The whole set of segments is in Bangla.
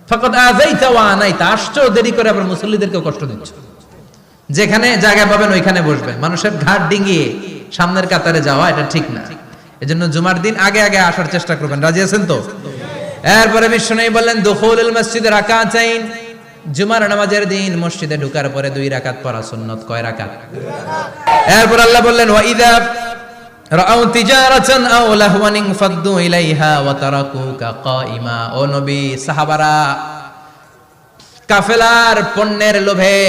ফাকাদ আযাইতা ওয়া আনাইতা, আসছো দেরি করে আবার মুসল্লিদেরকে কষ্ট দিচ্ছ। যেখানে জায়গা পাবেন ওইখানে বসবেন, মানুষের ঘাট ডিঙিয়ে সামনের কাতারে যাওয়া এটা ঠিক না। এজন্য জুমার দিন আগে আগে আসার চেষ্টা করবেন। রাজি আছেন তো? এরপরে বিশ্বনবী বললেন দুখুলুল মসজিদে রাকাতাইন, জুমার নামাজের দিন মসজিদে ঢোকার পরে 2 রাকাত পড়া সুন্নাত। কয় রাকাত? এরপর আল্লাহ বললেন ওয়া ইযা রাআউ তিজারাতান আও লাহওয়ান ফাদ্দু ইলাইহা ওয়া তারাকুকা কাইমা। ও নবী, সাহাবারা কাফেলার পণ্যের লোভে,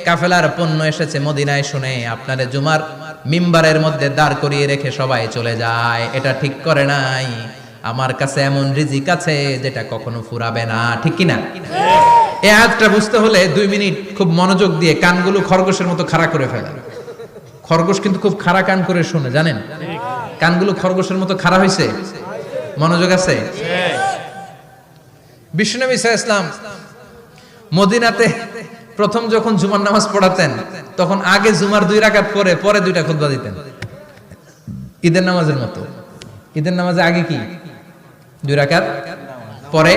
কাফেলার পণ্য এসেছে মদিনায় শুনে আপনারে জুমার মিম্বারের মধ্যে দাঁড় করিয়ে রেখে সবাই চলে যায়। এটা ঠিক করে নাই। আমার কাছে এমন রিজিক আছে যেটা কখনো ফুরাবে না। ঠিক কি না? এই আয়াতটা বুঝতে হলে 2 মিনিট খুব মনোযোগ দিয়ে কানগুলো খরগোশের মতো খাড়া করে ফেলেন। খরগোশ কিন্তু খুব খাড়া কান করে শুনে, জানেন? কানগুলো খরগোশের মতো খাড়া হয়েছে। মনোযোগ আছে? বিশ্বনবী সাল্লাল্লাহু আলাইহি ওয়াসাল্লাম মদিনাতে প্রথম যখন জুমার নামাজ পড়াতেন তখন আগে জুমার 2 রাকাত পরে পরে 2টা খুতবা দিতেন, ঈদের নামাজের মতো। ঈদের নামাজে আগে কি 2 রাকাত, পরে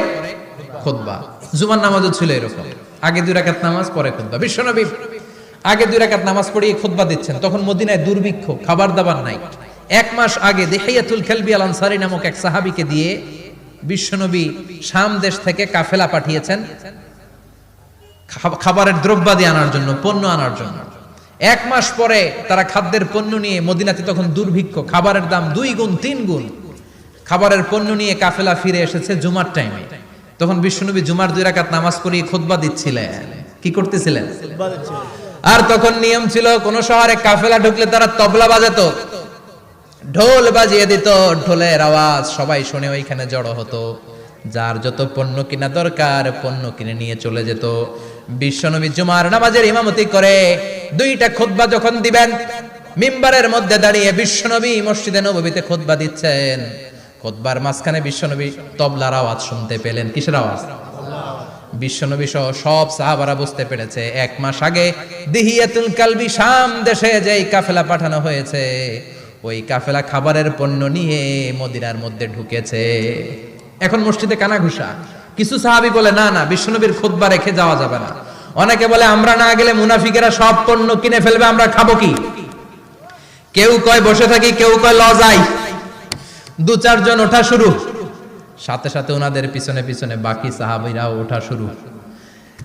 খুতবা। জুমার নামাজও ছিল এরকম, আগে 2 রাকাত নামাজ পরে খুতবা। বিশ্বনবী আগে 2 রাকাত নামাজ পড়িয়ে খুতবা দিচ্ছেন, তখন মদিনায় দুর্ভিক্ষ, খাবার দাবার নাই। 1 মাস আগে দিহিয়াতুল কালবি আল আনসারী নামক এক সাহাবীকে দিয়ে বিশ্বনবী শাম দেশ থেকে কাফেলা পাঠিয়েছেন খাবারের দ্রব্যাদি আনার জন্য, পণ্য আনার জন্য। 1 মাস পরে তারা খাদ্যের পণ্য নিয়ে, মদিনাতে তখন দুর্ভিক্ষ, খাবারের দাম 2 গুণ 3 গুণ, খাবারের পণ্য নিয়ে কাফেলা ফিরে এসেছে জুমার টাইমে। তখন বিশ্বনবী জুমার 2 রাকাত নামাজ পড়িয়ে খুতবা দিচ্ছিলেন। কি করতেছিলেন? আর তখন নিয়ম ছিল, কোন শহরে কাফেলা ঢুকলে তারা তবলা বাজাতো, ঢোল বাজিয়ে দিত, ঢোলের আওয়াজ সবাই শুনে ওইখানে জড়ো হতো। যার যত পণ্য কিনা দরকার পণ্য কিনে নিয়ে চলে যেত। বিশ্বনবী জুমার নামাজের ইমামতি করে 2টা খুতবা যখন দিবেন, মিম্বারের মধ্যে দাঁড়িয়ে বিশ্বনবী মসজিদে নববীতে খুতবা দিচ্ছেন। খুতবার মাঝখানে বিশ্বনবী তবলার আওয়াজ শুনতে পেলেন। কিসের আওয়াজ? বিশ্বনবী সহ সব সাহাবারা বুঝতে পেরেছে 1 মাস আগে দিহিয়াতুল কালবি শাম দেশে যেই কাফেলা পাঠানো হয়েছে, ওই কাফেলা খাবারের পণ্য নিয়ে মদিনার মধ্যে ঢুকেছে। এখন মসজিদে কানাঘুষা। কিছু সাহাবী বলে না না, বিশ্বনবীর খুতবা রেখে যাওয়া যাবে না। অনেকে বলে আমরা না গেলে মুনাফিকেরা সব পণ্য কিনে ফেলবে, আমরা খাবো কি? কেউ কয় বসে থাকি, কেউ কয় ল যাই। 2-4 জন ওঠা শুরু, সাথে সাথে ওনাদের পিছনে পিছনে বাকি সাহাবীরাও ওঠা শুরু।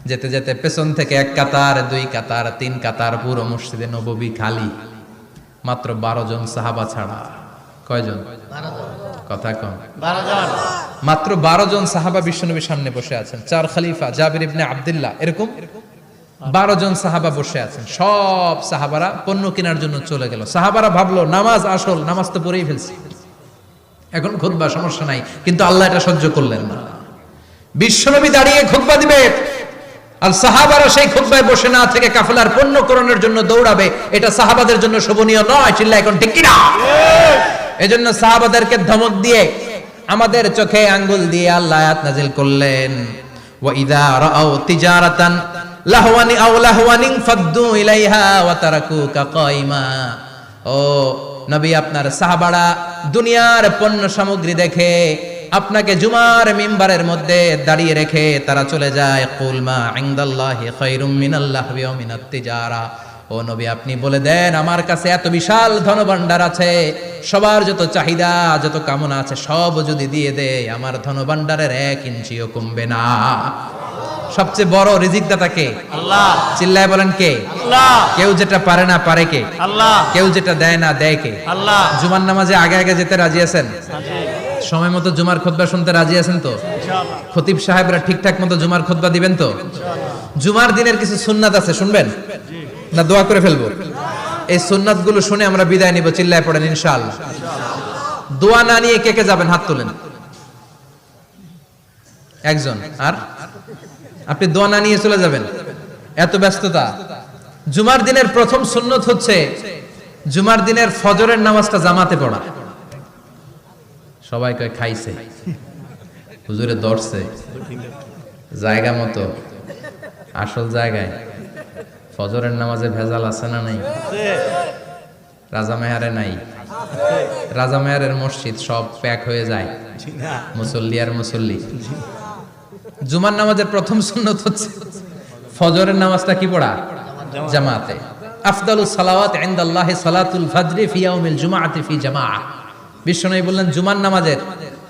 যেতে যেতে পেছন থেকে 1 কাতার, 2 কাতার, 3 কাতার, পুরো মসজিদে নববী খালি, মাত্র 12 জন সাহাবা ছাড়া। কয়জন? 12 জন। কথা কম। 12 জন। মাত্র 12 জন সাহাবা বিশ্বনবীর সামনে বসে আছেন। 4 খলিফা, জাবির ইবনে আব্দুল্লাহ, এরকম 12 জন সাহাবা বসে আছেন। সব সাহাবারা পণ্য কেনার জন্য চলে গেল। সাহাবারা ভাবলো নামাজ আসল, নামাজ তো পড়েই ফেলছি, এখন খুতবা সমস্যা নাই। কিন্তু আল্লাহ এটা সহ্য করলেন না। বিশ্বনবী দাঁড়িয়ে খুতবা দিবে আর সাহাবারা সেই খুতবায় বসে না থেকে কাফেলার পণ্য করণের জন্য দৌড়াবে, এটা সাহাবাদের জন্য শোভনীয় নয়। চিল্লা এখন ঠিক কিনা? এজন্য সাহাবাদেরকে ধমক দিয়ে, আমাদের চোখে আঙ্গুল দিয়ে আল্লাহ আয়াত নাযিল করলেন, ওয়া ইযা রাআউ তিজারাতান লাহওয়ানি আও লাহওয়ানিন ফাদ্দু ইলাইহা ওয়া তারাকুকা কাইমা। ও নবী, আপনার সাহাবারা দুনিয়ার পণ্য সামগ্রী দেখে আপনাকে জুমার মিম্বারের মধ্যে দাঁড়িয়ে রেখে তারা চলে যায়। কুল মা ইনদাল্লাহি খায়রুম মিনাল লাহবি ওয়া মিনাত তিজারা। ও নবী, আপনি বলে দেন আমার কাছে এত বিশাল ধনভাণ্ডার আছে, সবার যত চাহিদা যত কামনা আছে সব যদি দিয়ে দেয় আমার ধনভাণ্ডারের 1 ইঞ্চিও কমবে না। সবচেয়ে বড় রিজিকদাতা কে? আল্লাহ। চিল্লায় বলেন কে? আল্লাহ। কেউ যেটা পারে না পারে কে? আল্লাহ। কেউ যেটা দেয় না দেয় কে? আল্লাহ। জুমার নামাজে আগে আগে যেতে রাজি আছেন? সময় মতো জুমার খুতবা শুনতে রাজি আছেন তো? ইনশাআল্লাহ। খতিব সাহেবরা ঠিকঠাক মতো জুমার খুতবা দিবেন তো? ইনশাআল্লাহ। জুমার দিনের কিছু সুন্নাত আছে, শুনবেন না দোয়া করে ফেলবো? এই সুন্নাতগুলো শুনে আমরা বিদায় নিব। চিল্লায় পড়েন ইনশাআল্লাহ। দোয়া না নিয়ে কে কে যাবেন? হাত তোলেন। একজন। আর আপনি দোয়া না নিয়ে চলে যাবেন? এত ব্যস্ততা। জুমার দিনের প্রথম সুন্নত হচ্ছে জুমার দিনের ফজরের নামাজটা জামাতে পড়া। সবাই কয় খাইছে, হুজুরে ধরছে জায়গা মতো, আসল জায়গায়। ফজরের নামাজে ভেজাল আছে না নাই? রাজা মেহারে নাই? রাজা মেহারের মসজিদ সব প্যাক হয়ে যায়, মুসল্লি আর মুসল্লি। জুমার নামাজের প্রথম সুন্নত হচ্ছে ফজরের নামাজটা কি পড়া? জামাতে। আফদালুস সালাওয়াত ইনদাল্লাহি সালাতুল ফাজরি ফি ইয়াউমিল জুমআতি ফি জামাআহ। বিশ্বনবী বললেন জুমার নামাজের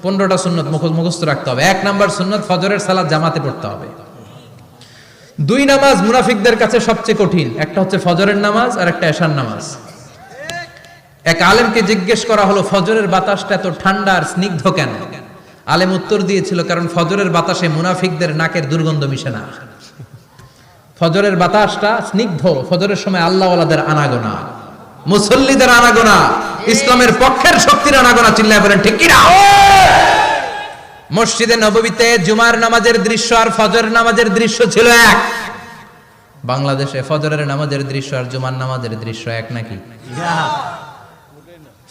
15টা সুন্নত মুখস্থ রাখতে হবে। 1 নাম্বার সুন্নত ফজরের সালাত জামাতে পড়তে হবে। 2 নামাজ মুনাফিকদের কাছে সবচেয়ে কঠিন, একটা হচ্ছে ফজরের নামাজ আর একটা এশার নামাজ। এক আলেমকে জিজ্ঞেস করা হলো ফজরের বাতাসটা এত ঠান্ডা আর স্নিগ্ধ কেন? আলেম উত্তর দিয়েছিল কারণ ফজরের বাতাসে মুনাফিকদের নাকের দুর্গন্ধ মিশে না। ফজরের বাতাসটা স্নিগ্ধ, ফজরের সময় আল্লাহওয়ালাদের আনাগোনা, মুসল্লিদের আনাগোনা, ইসলামের পক্ষের শক্তির আনাগোনা। চিল্লায় বলেন ঠিক কি না? মসজিদে নববীতে জুমার নামাজের দৃশ্য আর ফজরের নামাজের দৃশ্য ছিল এক। বাংলাদেশে ফজরের নামাজের দৃশ্য আর জুমার নামাজের দৃশ্য এক নাকি?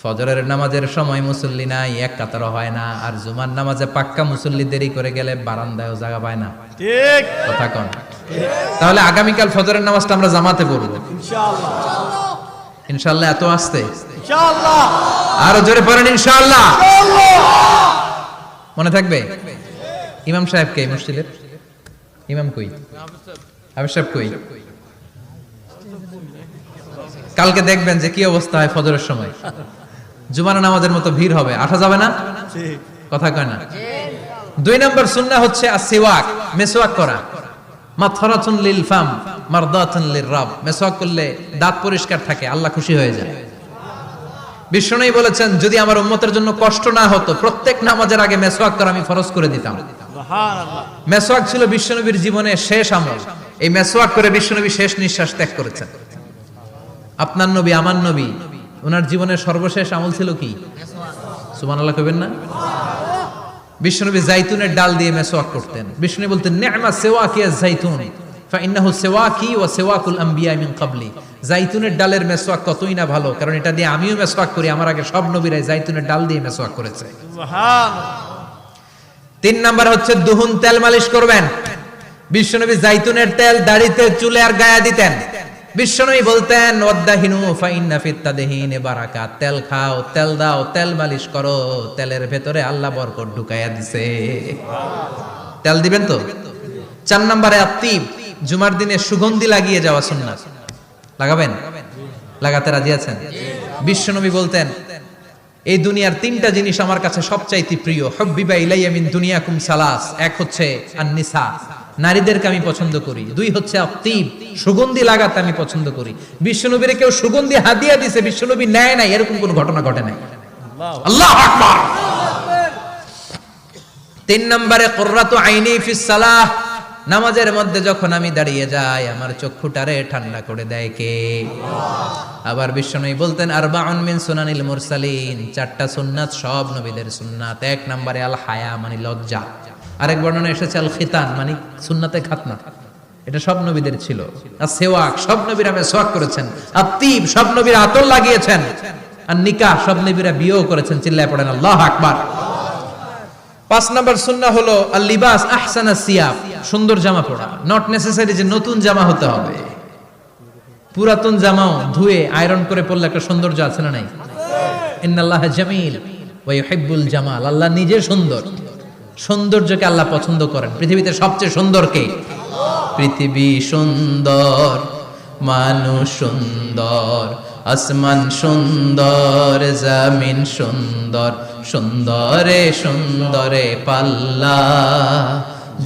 ফজরের নামাজের সময় মুসল্লি নাই, এক কাতারও হয় না, আর জুমার নামাজে পাক্কা মুসল্লি দেরি করে গেলে বারান্দায়ও জায়গা পায় না। ঠিক কথা কোন? তাহলে আগামীকাল ফজরের নামাজটা আমরা জামাতে পড়বো ইনশাআল্লাহ। ইনশাআল্লাহ এত আসতে ইনশাআল্লাহ, আরো জোরে পড়েন ইনশাআল্লাহ। মনে থাকবে? ইমাম সাহেব কে মসজিদের? ইমাম কই? হাফেজ সাহেব কই? কালকে দেখবেন যে কি অবস্থা হয় ফজরের সময়। জুমার নামাজের মতো ভিড় হবে, আসা যাবে না। কথা কয় না। 2 নম্বর সুন্নাহ হচ্ছে আসওয়াক, মেসওয়াক করা। মাথরাতুন লিল ফাম মারদাতুন লির রাব। মেসওয়াক করলে দাঁত পরিষ্কার থাকে, আল্লাহ খুশি হয়ে যায়। বিশ্বনবী বলেছেন যদি আমার উম্মতের জন্য কষ্ট না হতো প্রত্যেক নামাজের আগে মেসওয়াক করা আমি ফরজ করে দিতাম। সুবহানাল্লাহ। মেসওয়াক ছিল বিশ্বনবীর জীবনের শেষ আমল। এই মেসওয়াক করে বিশ্বনবী শেষ নিঃশ্বাস ত্যাগ করেছেন। আপনার নবী, আমার নবী, ওনার জীবনের সর্বশেষ আমল ছিল কি? সুবহানাল্লাহ কইবেন না? বিশ্বনবী জাইতুনের ডাল দিয়ে মেসওয়াক করতেন। বিশ্বনবী বলতেন নি'মা সিওয়াকিয়া জাইতুন ফাইন্নাহু সিওয়াকি ওয়া সিওয়াকুল আম্বিয়া মিন ক্বাবলি। জাইতুনের ডালের মেসওয়াক কতই না ভালো, কারণ এটা দিয়ে আমিও মেসওয়াক করি, আমার আগে সব নবীরাই জাইতুনের ডাল দিয়ে মেসওয়াক করেছে। সুবহানাল্লাহ। 3 নাম্বার হচ্ছে দুহুন, তেল মালিশ করবেন। বিশ্বনবী জাইতুনের তেল দাড়িতে, চুলে আর গায়ে দিতেন। বিশ্বনবী বলতেন ওয়াদাহিনু ফাইন্না ফিত তাদহিনে বারাকাত। তেল খাও, তেল দাও, তেল মালিশ করো, তেলের ভেতরে আল্লাহ বরকত ঢুকাইয়া দিছে। তেল দিবেন তো। 4 নম্বরে আত্তিব, জুমার দিনে সুগন্ধি লাগিয়ে যাওয়া সুন্নাত। লাগাবেন? লাগাতে রাজি আছেন? বিশ্বনবী বলতেন এই দুনিয়ার 3টা জিনিস আমার কাছে সবচাইতে প্রিয়। হুব্বিবা ইলাইয়া মিন দুনিয়াকুম সালাস। এক হচ্ছে আন-নিসা, নারীদেরকে আমি পছন্দ করি। 2 হচ্ছে আত্তিব, সুগন্ধি লাগাতে আমি পছন্দ করি। বিশ্বনবীর কেউ সুগন্ধি হাদিয়া দিয়েছে, বিশ্বনবী নেয় নাই, এরকম কোন ঘটনা ঘটে নাই। আল্লাহু আকবার। 3 নম্বরে কুররাতু আইনি ফিস সালাহ। নামাজের মধ্যে যখন আমি দাঁড়িয়ে যাই আমার চক্ষুটারে ঠান্ডা করে দেয় কে? আবার বিশ্বনবী বলতেন আরবাউন মিন সুনানিল মুরসালিন। 4টা সুন্নাত সব নবীদের সুন্নাত। 1 নম্বরে আল হায়া মানে লজ্জা। আরেক বর্ণনা এসেছে আল খিতান মানে সুন্নাতে খাতনা, এটা সব নবীদের ছিল। আর সেওয়াক, সব নবীরা মেসওয়াক করেছেন। আত্তিব, সব নবীরা আতর লাগিয়েছেন। আর নিকাহ, সব নবীরা বিয়েও করেছেন। চিল্লায় পড়েন আল্লাহু আকবার। 5 নম্বর সুন্নাহ হলো আল লিবাস আহসানাস সিয়াব, সুন্দর জামা পরা। নট নেসেসারি যে নতুন জামা হতে হবে, পুরাতন জামাও ধুয়ে আয়রন করে পরলে একটা সৌন্দর্য আছে না নাই? ইন্নাল্লাহা জামিল ওয়া ইউহিব্বুল জামাল। আল্লাহ নিজে সুন্দর, সৌন্দর্যকে আল্লাহ পছন্দ করেন। পৃথিবীতে সবচেয়ে সুন্দর কে? পৃথিবী সুন্দর, মানুষ সুন্দর, আসমান সুন্দর, জমিন সুন্দর, সুন্দরে সুন্দরে পাল্লা।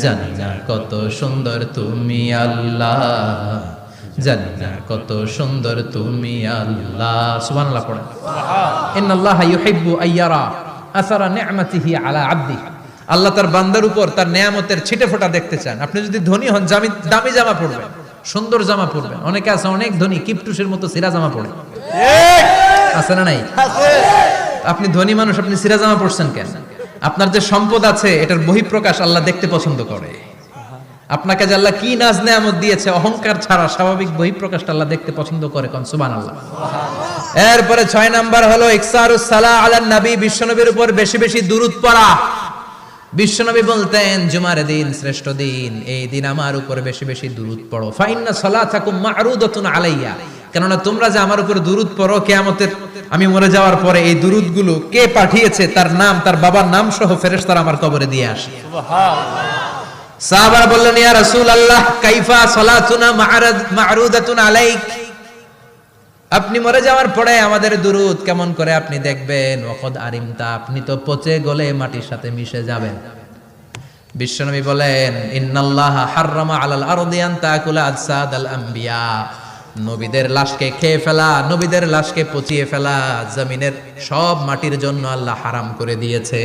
জানি না কত সুন্দর তুমি আল্লাহ, জানি না কত সুন্দর তুমি আল্লাহ। সুবহানাল্লাহ পড়েন। ইন্নাল্লাহা ইউহিব্বু আইয়ারা আসারা নি'মাতিহি আলা আবদিহি। আল্লাহ তার বান্দার উপর তার নেয়ামতের ছিটে ফোঁটা দেখতে চান। আপনি যদি ধনী হন দামি জামা পরবেন, সুন্দর জামা পরবেন। অনেকে আছে অনেক ধনী কিপটুসের মতো সিরা জামা পরে, আছে না নাই? আপনি ধনী মানুষ, আপনি সিরা জামা পরছেন কেন? আপনার যে সম্পদ আছে এটার বহিঃপ্রকাশ আল্লাহ দেখতে পছন্দ করে। আপনাকে যে আল্লাহ কি নাজ নেয়ামত দিয়েছে, অহংকার ছাড়া স্বাভাবিক বহিঃপ্রকাশটা আল্লাহ দেখতে পছন্দ করে। কোন সুবহানাল্লাহ। এরপরে 6 নাম্বার হলো ইকসারুস সালাহ আলান নবী, বিশ্বনবীর উপর বেশি বেশি দুরূদ পড়া। বিশ্বনবী বলতেন জুমার দিন শ্রেষ্ঠ দিন, এই দিন আমার উপর বেশি বেশি দুরূদ পড়ো। ফাইন্না সালাতাকুম মা'রুদাতুন আলাইয়া, কেননা তোমরা যে আমার উপর দুরূদ পড়ো, কিয়ামতের আমি মরে যাওয়ার পরে এই দুরূদগুলো কে পাঠিয়েছে তার নাম, তার বাবার নাম সহ ফেরেশতারা আমার কবরে দিয়ে আসে। সুবহানাল্লাহ। সাহাবারা বললেন, ইয়া রাসূলুল্লাহ কাইফা সালাতুনা মা'রুদাতুন আলাইক, আপনি মরে যাওয়ার পরে আমাদের দুরূদ কেমন করে আপনি দেখবেন? ওয়াকাদ আরিমতা, আপনি তো পচে গলে মাটির সাথে মিশে যাবেন। বিশ্বনবী বলেন, ইন্নাল্লাহা হাররামা আলাল আরদি আন তাকুলা আজসাদাল আম্বিয়া, নবীদের লাশকে খেয়ে ফেলা, নবীদের লাশকে পচিয়ে ফেলা জমিনের সব মাটির জন্য আল্লাহ হারাম করে দিয়েছে।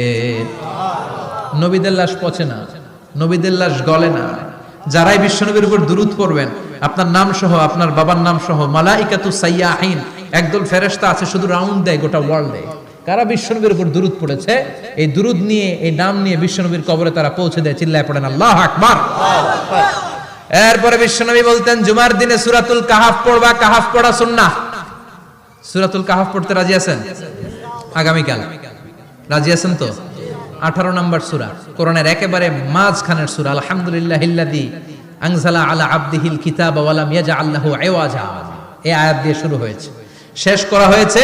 নবীদের লাশ পচে না, নবীদের লাশ গলে না। যারাই বিশ্বনবীর উপর দুরূদ পড়বেন, আপনার নাম সহ, আপনার বাবার নাম সহ, মালাইকাতুস সাইয়াহিন, একদল ফেরেশতা আছে শুধু রাউন্ড দেয় গোটা ওয়ার্ল্ডে। কারা বিশ্বনবীর উপর দুরূদ পড়েছে, এই দুরূদ নিয়ে, এই নাম নিয়ে বিশ্বনবীর কবরে তারা পৌঁছে দেয়। চিল্লায় পড়েন আল্লাহু আকবার। এরপরে বিশ্বনবী বলতেন, জুমার দিনে সূরাতুল কাহাফ পড়বা, কাহাফ পড়া সুন্নাহ। সূরাতুল কাহাফ পড়তে রাজি আছেন? আগামীকাল রাজি আছেন তো? 18 নম্বর সূরা, কোরআনের একেবারে মাঝখানের সূরা। আলহামদুলিল্লাহিল্লাযী আনজালা আলা আবদিহিল কিতাবা ওয়া লাম ইয়াজআল লাহু ইওয়াজা, এই আয়াত দিয়ে শুরু হয়েছে, শেষ করা হয়েছে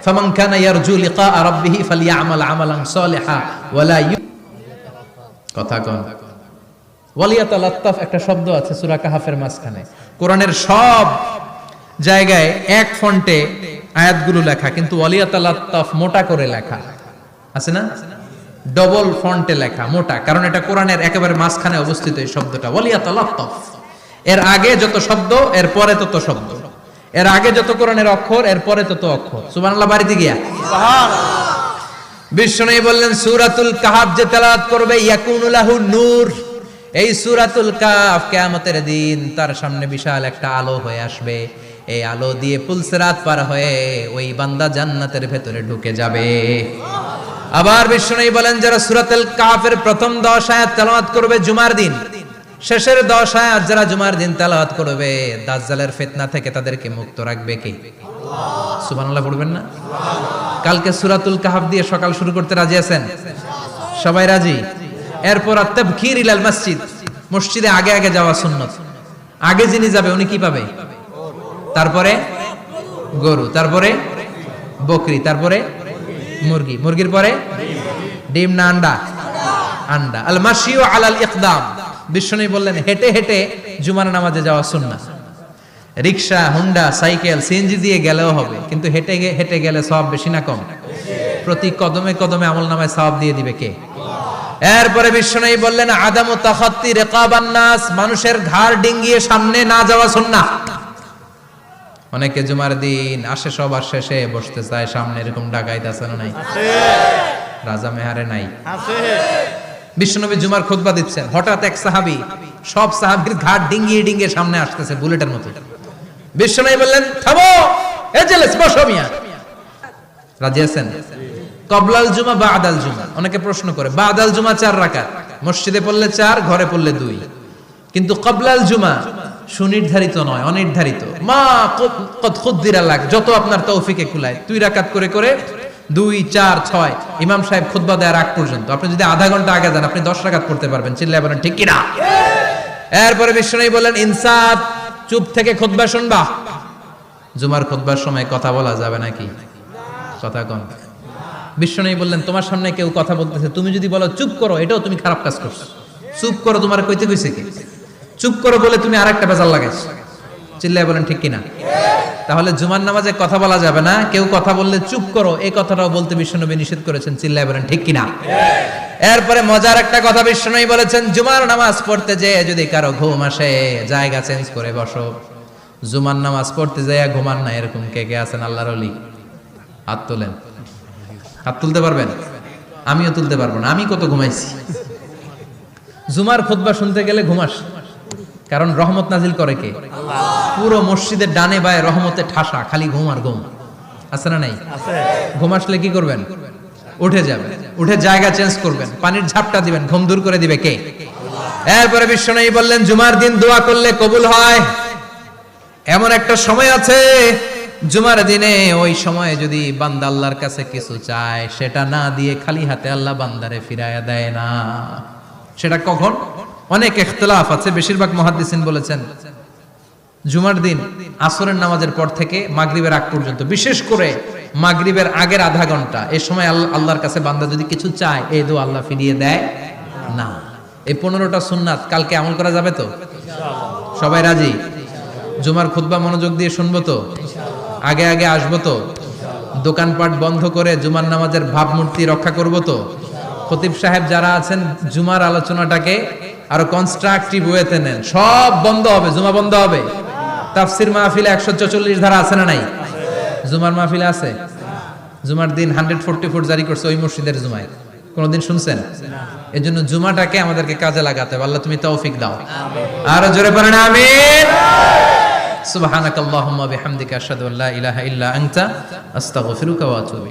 ফামান কানা ইয়ারজু লিকা রাব্বিহি ফালইয়ামাল আমালান সালিহা ওয়া লা কথা কোন ওয়ালিয়াতালাত্তাফ, একটা শব্দ আছে সূরা কাহাফের মাঝখানে। কোরআনের সব জায়গায় এক ফন্টে আয়াতগুলো লেখা, কিন্তু ওয়ালিয়াতালাত্তাফ মোটা করে লেখা আছে না, ডবল ফন্টে লেখা, মোটা, কারণ এটা কোরআনের একেবারে মাঝখানে অবস্থিত এই শব্দটা ওয়ালিয়াতালাত্তাফ। এর আগে যত শব্দ, এর পরে তত শব্দ, এর আগে যত কোরআনের অক্ষর, এর পরে তত অক্ষর। সুবহানাল্লাহ বাড়িতে গিয়া সুবহানাল্লাহ। বিশ্বনবী বললেন, সূরাতুল কাহাফ যে তেলাওয়াত করবে ইয়াকুনু লাহু নূর, এই সূরাতুল কাহাফ কিয়ামতের দিন তার সামনে বিশাল একটা আলো হয়ে আসবে। এই আলো দিয়ে পুলসিরাত পার হয়ে ওই বান্দা জান্নাতের ভেতরে ঢুকে যাবে। আবার বিশ্বনবী বলেন, যারা সূরাতুল কাহাফের প্রথম 10 আয়াত তেলাওয়াত করবে জুমার দিন, শেষের 10 আয়াত যারা জুমার দিন তেলাওয়াত করবে, দাজ্জালের ফিতনা থেকে তাদেরকে মুক্ত রাখবে কে? আল্লাহ। সুবহানাল্লাহ পড়বেন না? সুবহানাল্লাহ। কালকে সূরাতুল কাহাফ দিয়ে সকাল শুরু করতে রাজি আছেন? সবাই রাজি? এরপর তাবকির ইলাল মসজিদ, মসজিদে আগে আগে যাওয়া সুন্নাত। আগে যিনি যাবে উনি কি পাবে? তারপরে গরু, তারপরে বকরি, তারপরে মুরগি, মুরগির পরে ডিম না আন্ডা? আন্ডা। আল মাশিউ আলাল ইকদাম, বিশ্বনবী বললেন হেঁটে হেঁটে জুমার নামাজে যাওয়া সুন্নাহ। রিকশা, হুন্ডা, সাইকেল, সিএনজি দিয়ে গেলেও হবে, কিন্তু হেঁটে হেঁটে গেলে সওয়াব বেশি না কম? প্রতি কদমে কদমে আমলনামায় সওয়াব দিয়ে দিবে কে? এরপরে বিশ্বনবী বললেন, আদামু তাখাত্তি রিকাবান নাস, মানুষের ঘাড় ডিঙ্গিয়ে সামনে না যাওয়া সুন্নাহ। অনেকে জুমার দিন আসে, সবার শেষে বসতে চায় সামনে, এরকম ডাকাইত আছে না নাই? আছে। রাজা মেহারে নাই? আছে। বিশ্বনবী জুমার খুতবা দিচ্ছেন, হঠাৎ এক সাহাবী সব সাহাবীর ঘাড় ডিঙ্গিয়ে ডিঙ্গিয়ে সামনে আসতেছে বুলেটের মতো। বিশ্বনবী বললেন, থামো, এজেলেস, বসো মিয়া। রাজি আছেন? কবলাল জুমা বাদাল জুমা, অনেকে প্রশ্ন করে বাদাল জুমা 4 রাকাত, মসজিদে পড়লে 4, ঘরে পড়লে 2, কিন্তু কবলাল জুমা সুনির্ধারিত নয়, অনির্ধারিত। মা কদ খুদ্দিরা লাক, যত আপনার তৌফিকে কুলায় 2 রাকাত করে করে 2, 4, 6 ইমাম সাহেব খুতবা দেওয়ার আগ পর্যন্ত আপনি যদি আধা ঘন্টা আগে যান, আপনি 10 রাকাত পড়তে পারবেন। চিল্লায় বলেন ঠিক কি না? এরপরে বিশ্বনবী বলেন, ইনসাত, চুপ থেকে খুতবা শুনবা। জুমার খুতবার সময় কথা বলা যাবে নাকি? কথা কোন? বিশ্বনবী বললেন, তোমার সামনে কেউ কথা বলতেছে, তুমি যদি বলো চুপ করো, এটাও তুমি খারাপ কাজ করছো। চুপ করো তোমার কইতে কইছে কি? চুপ করো বলে তুমি আরেকটা বেজাল লাগাইছো। চিল্লায় বলেন ঠিক কিনা? তাহলে জুমার নামাজে কথা বলা যাবে না, কেউ কথা বললে চুপ করো, এই কথাটাও বলতে বিশ্বনবী নিষেধ করেছেন। চিল্লায় বলেন ঠিক কিনা? এরপরে মজার একটা কথা বিশ্বনবী বলেছেন, জুমার নামাজ পড়তে যেয়ে যদি কারো ঘুম আসে, জায়গা চেঞ্জ করে বসো। জুমার নামাজ পড়তে যেয়ে ঘুমান না, এরকম কে কে আছেন আল্লাহর ওলি? হাত তোলেন। হাত তুলতে পারবেন? আমিও তুলতে পারবো না, আমি কত ঘুমাইছি। জুমার খুতবা শুনতে গেলে ঘুমাস, কারণ রহমত নাজিল করে কে? আল্লাহ। পুরো মসজিদের ডানে বায়ে রহমতে ঠাসা, খালি ঘুম আর ঘুম। আছে না নাই? আছে। ঘুম আসলে কি করবেন? উঠে যাবেন, উঠে জায়গা চেঞ্জ করবেন, পানির ঝাপটা দিবেন, ঘুম দূর করে দিবে কে? আল্লাহ। এরপরে বিশ্বনবী বললেন, জুমার দিন দোয়া করলে কবুল হয়। এমন একটা সময় আছে জুমার দিনে, ওই সময়ে যদি বান্দা আল্লাহর কাছে কিছু চায়, সেটা না দিয়ে খালি হাতে আল্লাহ বান্দারে ফিরাইয়া দেয় না। সেটা কখন? অনেক ইখতিলাফ আছে, বেশিরভাগ মুহাদ্দিসিন বলেছেন জুমার দিন আসরের নামাজের পর থেকে মাগরিবের আগ পর্যন্ত, বিশেষ করে মাগরিবের আগের আধা ঘন্টা, এই সময় আল্লাহর কাছে বান্দা যদি কিছু চায়, এই দোয়া আল্লাহ ফিরিয়ে দেয় না। এই 15টা সুন্নাত কালকে আমল করা যাবে তো? সবাই রাজি? জুমার খুতবা মনোযোগ দিয়ে শুনবো তো? আগে আগে আসবো তো? দোকানপাট বন্ধ করে জুমার নামাজের ভাবমূর্তি রক্ষা করব তো? খতিব সাহেব যারা আছেন জুমার আলোচনাটাকে আরো কনস্ট্রাকটিভ ওয়েতে নেন। সব বন্ধ হবে, জুমা বন্ধ হবে। তাফসির মাহফিলে 144 ধারা আছে না নাই? জুমার মাহফিলে আছে? জুমার দিন 144 জারি করছে ওই মসজিদের জুমায়, কোনদিন শুনছেন? এই জন্য জুমাটাকে আমাদেরকে কাজে লাগাতে হবে। আল্লাহ তুমি তৌফিক দাও। আরো জোরে পড়েন আমিন। সুবহানাকাল্লাহুম্মা বিহামদিকা আশহাদু আল্লা ইলাহা ইল্লা আনতা আস্তাগফিরুকা ওয়া আতুবু